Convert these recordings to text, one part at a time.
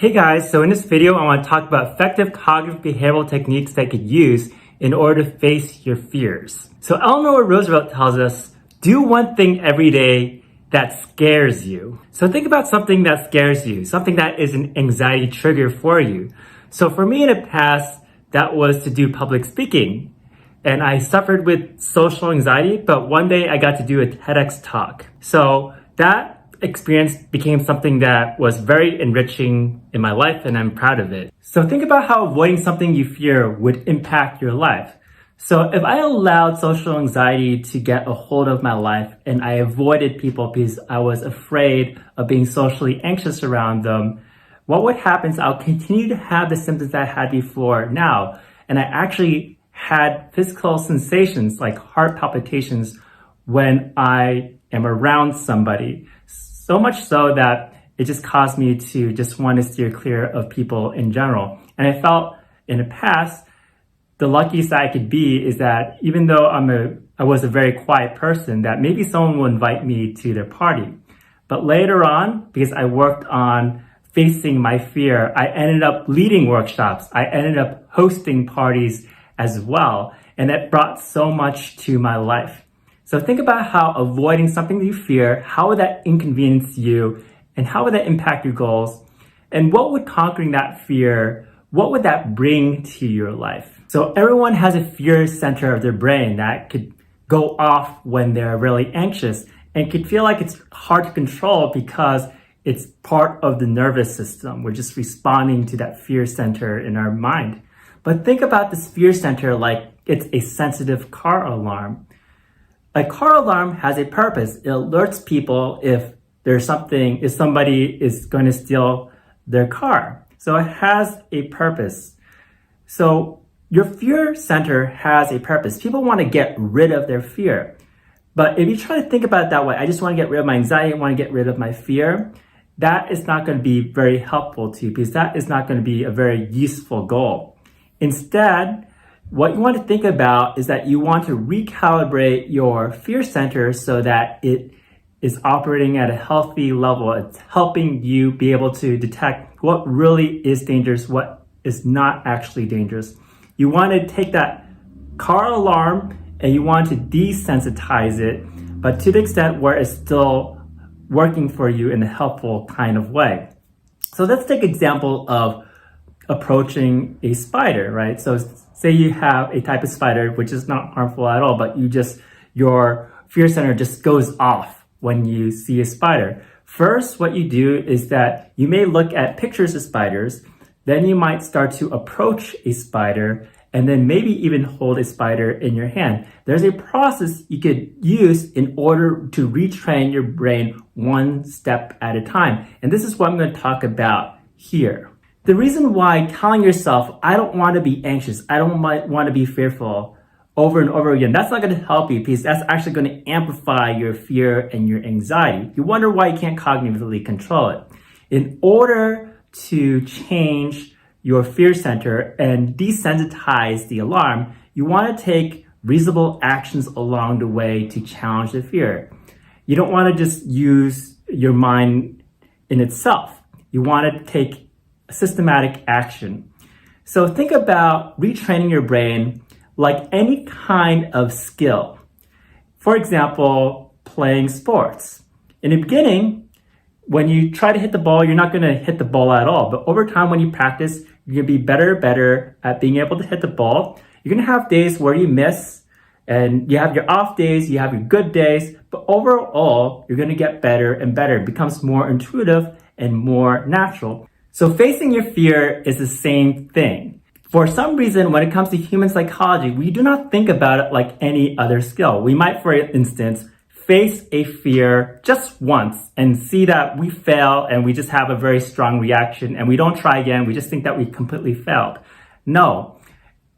Hey guys, so in this video, I want to talk about effective cognitive behavioral techniques that you could use in order to face your fears. So Eleanor Roosevelt tells us, do one thing every day that scares you. So think about something that scares you, something that is an anxiety trigger for you. So for me in the past, that was to do public speaking. And I suffered with social anxiety, but one day I got to do a TEDx talk. So that experience became something that was very enriching in my life, and I'm proud of it. So think about how avoiding something you fear would impact your life. So if I allowed social anxiety to get a hold of my life and I avoided people because I was afraid of being socially anxious around them, what would happen is I'll continue to have the symptoms that I had before now. And I actually had physical sensations like heart palpitations when I am around somebody. So much so that it just caused me to just want to steer clear of people in general. And I felt in the past, the luckiest I could be is that even though I was a very quiet person, that maybe someone will invite me to their party. But later on, because I worked on facing my fear, I ended up leading workshops. I ended up hosting parties as well. And that brought so much to my life. So think about how avoiding something that you fear, how would that inconvenience you, and how would that impact your goals? And what would conquering that fear, what would that bring to your life? So everyone has a fear center of their brain that could go off when they're really anxious and could feel like it's hard to control because it's part of the nervous system. We're just responding to that fear center in our mind. But think about this fear center like it's a sensitive car alarm. A car alarm has a purpose. It alerts people if somebody is going to steal their car. So it has a purpose. So your fear center has a purpose. People want to get rid of their fear. But if you try to think about it that way, I just want to get rid of my anxiety, I want to get rid of my fear, that is not going to be very helpful to you because that is not going to be a very useful goal. Instead, what you want to think about is that you want to recalibrate your fear center so that it is operating at a healthy level. It's helping you be able to detect what really is dangerous, what is not actually dangerous. You want to take that car alarm and you want to desensitize it, but to the extent where it's still working for you in a helpful kind of way. So let's take an example of approaching a spider, right? So say you have a type of spider which is not harmful at all, but your fear center just goes off when you see a spider. First, what you do is that you may look at pictures of spiders, then you might start to approach a spider, and then maybe even hold a spider in your hand. There's a process you could use in order to retrain your brain one step at a time. And this is what I'm going to talk about here. The reason why telling yourself, I don't want to be anxious, I don't want to be fearful over and over again, that's not going to help you because that's actually going to amplify your fear and your anxiety. You wonder why you can't cognitively control it. In order to change your fear center and desensitize the alarm, you want to take reasonable actions along the way to challenge the fear. You don't want to just use your mind in itself. You want to take systematic action. So think about retraining your brain like any kind of skill. For example, playing sports. In the beginning, when you try to hit the ball, you're not going to hit the ball at all. But over time, when you practice, you're going to be better at being able to hit the ball. You're going to have days where you miss, and you have your off days, you have your good days. But overall, you're going to get better and better. It becomes more intuitive and more natural. So facing your fear is the same thing. For some reason, when it comes to human psychology, we do not think about it like any other skill. We might, for instance, face a fear just once and see that we fail and we just have a very strong reaction and we don't try again. We just think that we completely failed. No,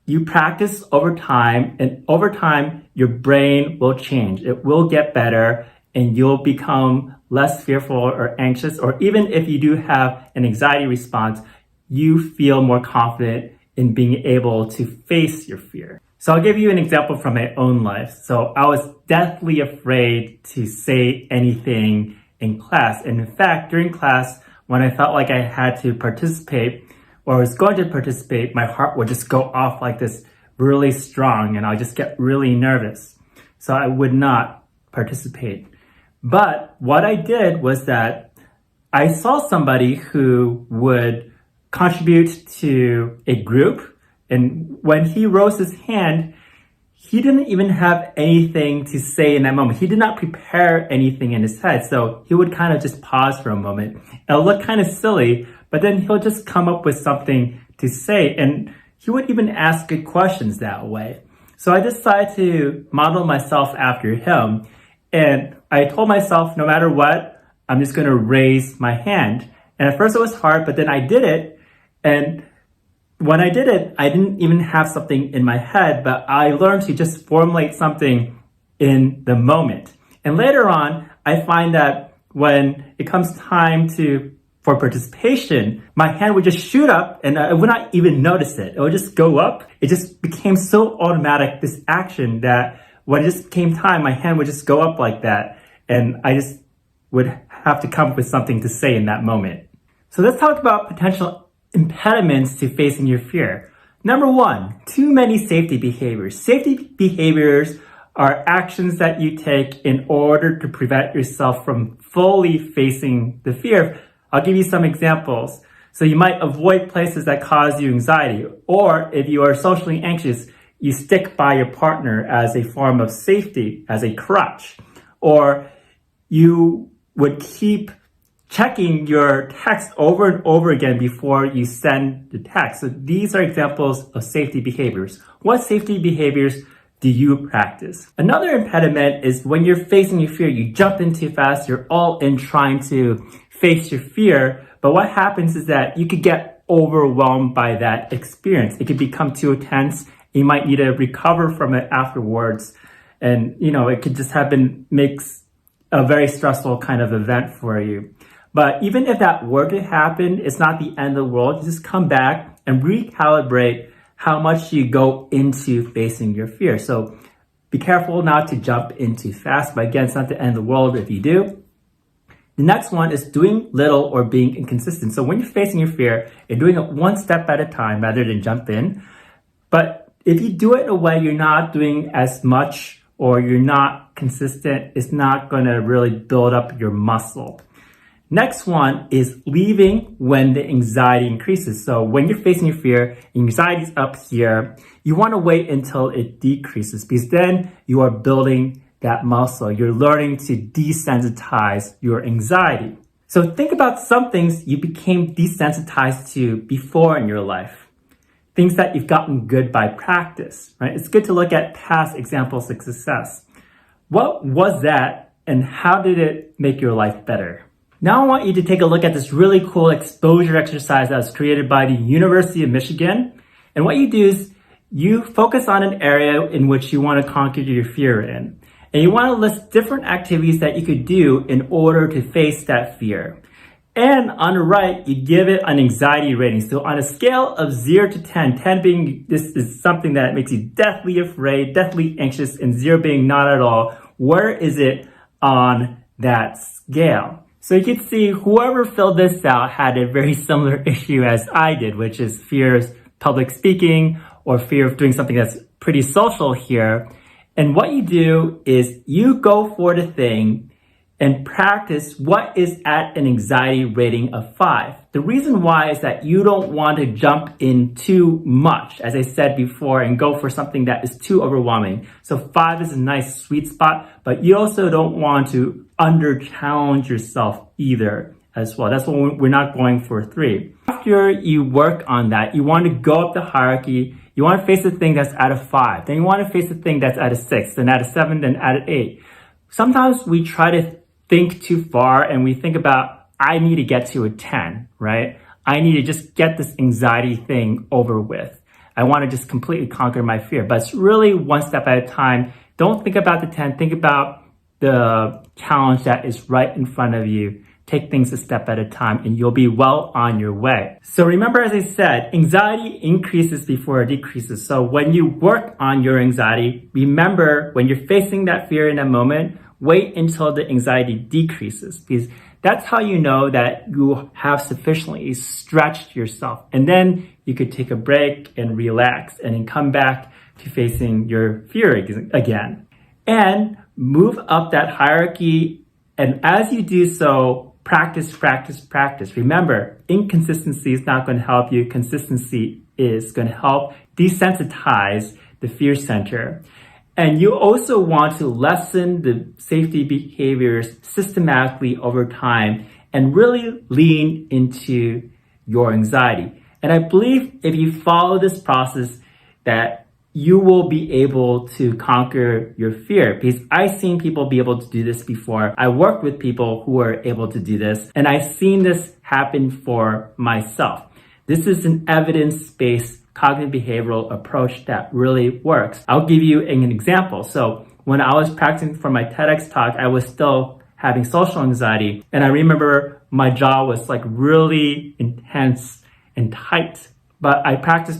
you practice over time, and over time, your brain will change. It will get better and you'll become less fearful or anxious, or even if you do have an anxiety response, you feel more confident in being able to face your fear. So I'll give you an example from my own life. So I was deathly afraid to say anything in class. And in fact, during class, when I felt like I had to participate or was going to participate, my heart would just go off like this really strong and I'll just get really nervous. So I would not participate. But what I did was that I saw somebody who would contribute to a group, and when he rose his hand, he didn't even have anything to say in that moment. He did not prepare anything in his head. So he would kind of just pause for a moment. It'll look kind of silly, but then he'll just come up with something to say. And he would even ask good questions that way. So I decided to model myself after him. And I told myself, no matter what, I'm just going to raise my hand. And at first it was hard, but then I did it. And when I did it, I didn't even have something in my head, but I learned to just formulate something in the moment. And later on, I find that when it comes time for participation, my hand would just shoot up and I would not even notice it. It would just go up. It just became so automatic, this action, that when it just came time, my hand would just go up like that. And I just would have to come up with something to say in that moment. So let's talk about potential impediments to facing your fear. Number one, too many safety behaviors. Safety behaviors are actions that you take in order to prevent yourself from fully facing the fear. I'll give you some examples. So you might avoid places that cause you anxiety, or if you are socially anxious, you stick by your partner as a form of safety, as a crutch, or you would keep checking your text over and over again before you send the text. So these are examples of safety behaviors. What safety behaviors do you practice? Another impediment is when you're facing your fear, you jump in too fast, you're all in trying to face your fear, but what happens is that you could get overwhelmed by that experience. It could become too intense. You might need to recover from it afterwards. And, it could just makes a very stressful kind of event for you. But even if that were to happen, it's not the end of the world. You just come back and recalibrate how much you go into facing your fear. So be careful not to jump in too fast, but again, it's not the end of the world if you do. The next one is doing little or being inconsistent. So when you're facing your fear, you're doing it one step at a time rather than jump in. But if you do it in a way you're not doing as much or you're not consistent, it's not going to really build up your muscle. Next one is leaving when the anxiety increases. So when you're facing your fear, anxiety's up here, you want to wait until it decreases because then you are building that muscle. You're learning to desensitize your anxiety. So think about some things you became desensitized to before in your life. Things that you've gotten good by practice, right? It's good to look at past examples of success. What was that and how did it make your life better? Now I want you to take a look at this really cool exposure exercise that was created by the University of Michigan. And what you do is you focus on an area in which you want to conquer your fear in. And you want to list different activities that you could do in order to face that fear. And on the right, you give it an anxiety rating. So on a scale of 0 to 10, 10 being this is something that makes you deathly afraid, deathly anxious, and 0 being not at all, where is it on that scale? So you can see whoever filled this out had a very similar issue as I did, which is fear of public speaking or fear of doing something that's pretty social here. And what you do is you go for the thing and practice what is at an anxiety rating of 5. The reason why is that you don't want to jump in too much, as I said before, and go for something that is too overwhelming. So 5 is a nice sweet spot, but you also don't want to under-challenge yourself either as well. That's why we're not going for 3. After you work on that, you want to go up the hierarchy. You want to face the thing that's at a 5. Then you want to face the thing that's at a 6, then at a 7, then at an 8. Sometimes we try to think too far and we think about, I need to get to a 10, right? I need to just get this anxiety thing over with. I want to just completely conquer my fear, but it's really one step at a time. Don't think about the 10, think about the challenge that is right in front of you. Take things a step at a time and you'll be well on your way. So remember, as I said, anxiety increases before it decreases. So when you work on your anxiety, remember when you're facing that fear in that moment, wait until the anxiety decreases because That's how you know that you have sufficiently stretched yourself. And then you could take a break and relax and then come back to facing your fear again. And move up that hierarchy. And as you do so, practice. Remember, inconsistency is not going to help you. Consistency is going to help desensitize the fear center. And you also want to lessen the safety behaviors systematically over time and really lean into your anxiety. And I believe if you follow this process that you will be able to conquer your fear, because I've seen people be able to do this before. I worked with people who were able to do this, and I've seen this happen for myself. This is an evidence-based cognitive behavioral approach that really works. I'll give you an example. So when I was practicing for my TEDx talk, I was still having social anxiety. And I remember my jaw was like really intense and tight. But I practice,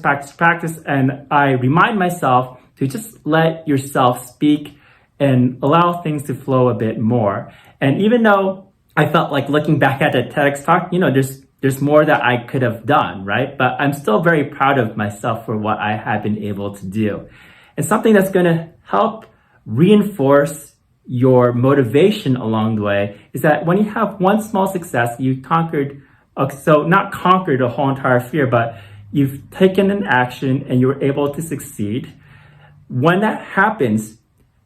and I remind myself to just let yourself speak and allow things to flow a bit more. And even though I felt like looking back at the TEDx talk, there's more that I could have done, right? But I'm still very proud of myself for what I have been able to do. And something that's going to help reinforce your motivation along the way is that when you have one small success, you conquered, so not conquered a whole entire fear, but you've taken an action and you're able to succeed. When that happens,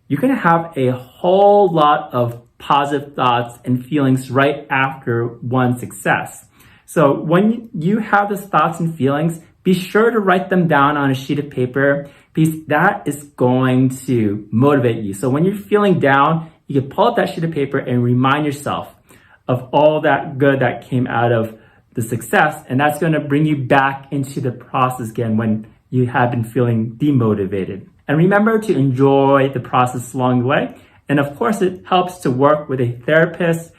you're going to have a whole lot of positive thoughts and feelings right after one success. So when you have those thoughts and feelings, be sure to write them down on a sheet of paper, because that is going to motivate you. So when you're feeling down, you can pull up that sheet of paper and remind yourself of all that good that came out of the success. And that's going to bring you back into the process again when you have been feeling demotivated. And remember to enjoy the process along the way. And of course, it helps to work with a therapist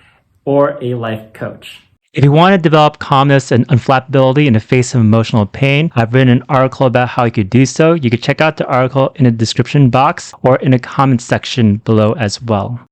or a life coach. If you want to develop calmness and unflappability in the face of emotional pain, I've written an article about how you could do so. You can check out the article in the description box or in the comment section below as well.